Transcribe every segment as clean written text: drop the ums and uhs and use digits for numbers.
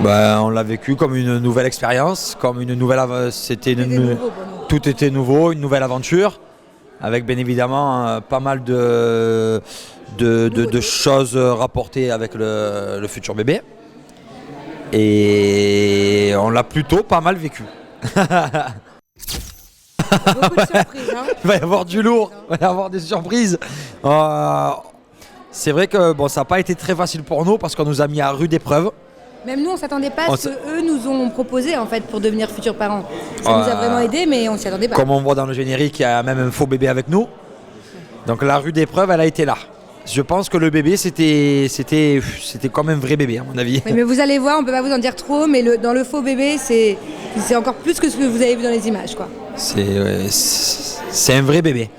On l'a vécu comme une nouvelle expérience, comme une nouvelle tout était nouveau, une nouvelle aventure, avec bien évidemment pas mal de choses rapportées avec le futur bébé. Et on l'a plutôt pas mal vécu. Beaucoup de surprises. Hein. Il va y avoir du lourd, il va y avoir des surprises. C'est vrai que ça n'a pas été très facile pour nous parce qu'on nous a mis à rude épreuve. Même nous, on ne s'attendait pas à ce qu'eux nous ont proposé en fait pour devenir futurs parents. Ça nous a vraiment aidé, mais on ne s'y attendait pas. Comme on voit dans le générique, il y a même un faux bébé avec nous. Donc la rude épreuve, elle a été là. Je pense que le bébé, c'était comme un vrai bébé, à mon avis. Oui, mais vous allez voir, on ne peut pas vous en dire trop, mais dans le faux bébé, c'est encore plus que ce que vous avez vu dans les images, quoi. C'est un vrai bébé.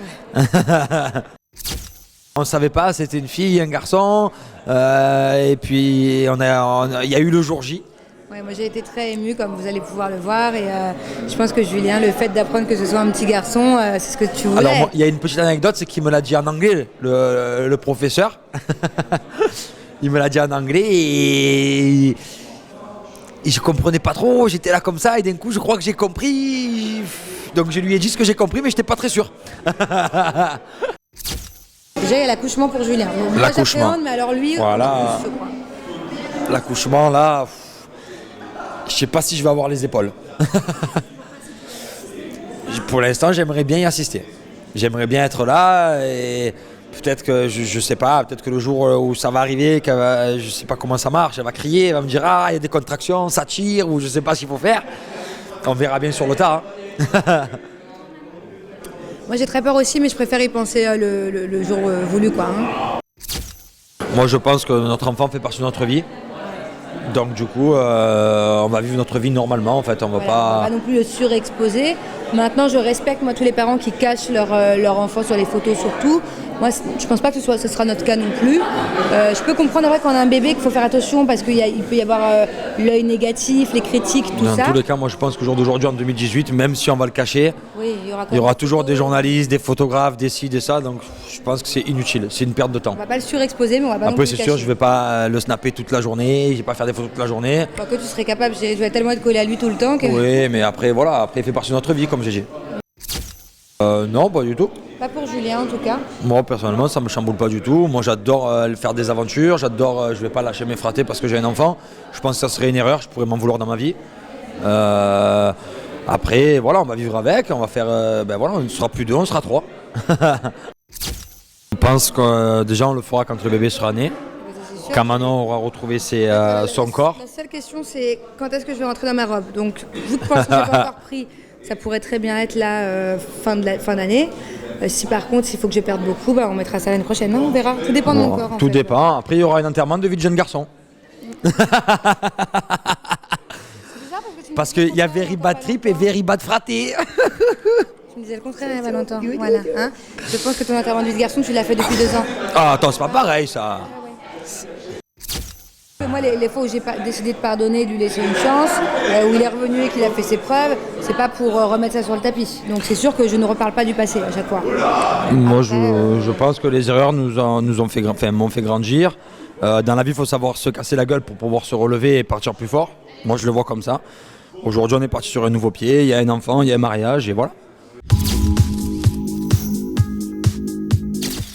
On ne savait pas, c'était une fille, un garçon. Et puis, il y a eu le jour J. Ouais, moi j'ai été très émue, comme vous allez pouvoir le voir. Et je pense que Julien, le fait d'apprendre que ce soit un petit garçon, c'est ce que tu voulais. Alors, il y a une petite anecdote, c'est qu'il me l'a dit en anglais, le professeur. Il me l'a dit en anglais et je comprenais pas trop. J'étais là comme ça et d'un coup, je crois que j'ai compris. Donc, je lui ai dit ce que j'ai compris, mais je n'étais pas très sûr. Déjà, il y a l'accouchement pour Julien. L'accouchement. Mais alors lui, voilà. L'accouchement, là, je sais pas si je vais avoir les épaules. Pour l'instant, j'aimerais bien y assister. J'aimerais bien être là et peut-être que, je sais pas, peut-être que le jour où ça va arriver, je sais pas comment ça marche, elle va crier, elle va me dire « Ah, il y a des contractions, ça tire » ou je sais pas ce qu'il faut faire. On verra bien sur le tas. Hein. Moi j'ai très peur aussi, mais je préfère y penser le jour voulu, quoi. Hein. Moi je pense que notre enfant fait partie de notre vie. Donc du coup, on va vivre notre vie normalement en fait. On va pas non plus le surexposer. Maintenant, je respecte tous les parents qui cachent leur enfant sur les photos surtout. Moi, je pense pas que ce sera notre cas non plus. Je peux comprendre après quand on a un bébé qu'il faut faire attention parce qu'il peut y avoir l'œil négatif, les critiques, tout ça. Dans tous les cas, moi je pense qu'au jour d'aujourd'hui, en 2018, même si on va le cacher, il y aura toujours des journalistes, des photographes, des ci, des ça. Donc je pense que c'est inutile, c'est une perte de temps. On va pas le surexposer, mais on va pas non plus le cacher. Après, c'est sûr, je vais pas le snapper toute la journée, je vais pas faire des photos toute la journée. Que tu serais capable, je vais tellement être collé à lui tout le temps que... Oui, mais après, il fait partie de notre vie, comme j'ai dit. Non, pas du tout. Pas pour Julien en tout cas. Moi personnellement ça me chamboule pas du tout. Moi j'adore faire des aventures, je vais pas lâcher mes fratés parce que j'ai un enfant. Je pense que ça serait une erreur, je pourrais m'en vouloir dans ma vie. Après voilà, on va vivre avec, on va faire on sera plus deux, on sera trois. Je pense que déjà on le fera quand le bébé sera né. Quand Manon aura retrouvé son corps. La seule question c'est quand est-ce que je vais rentrer dans ma robe. Donc vous pensez que j'ai pas encore pris. Ça pourrait très bien être là fin d'année. Si par contre il faut que je perde beaucoup, on mettra ça l'année prochaine. Non, on verra. Tout dépend de mon corps. Tout dépend. Après il y aura un enterrement de vie de jeune garçon. Parce qu'il y a very bad trip et very bad fraté. Tu me disais le contraire, Valentin. Voilà. Hein, je pense que ton enterrement de vie de garçon, tu l'as fait depuis 2 ans. Ah attends, c'est pas pareil ça. Moi, les fois où j'ai décidé de pardonner, de lui laisser une chance, où il est revenu et qu'il a fait ses preuves, c'est pas pour remettre ça sur le tapis. Donc c'est sûr que je ne reparle pas du passé à chaque fois. Moi, je pense que les erreurs m'ont fait grandir. Dans la vie, il faut savoir se casser la gueule pour pouvoir se relever et partir plus fort. Moi, je le vois comme ça. Aujourd'hui, on est parti sur un nouveau pied, il y a un enfant, il y a un mariage et voilà.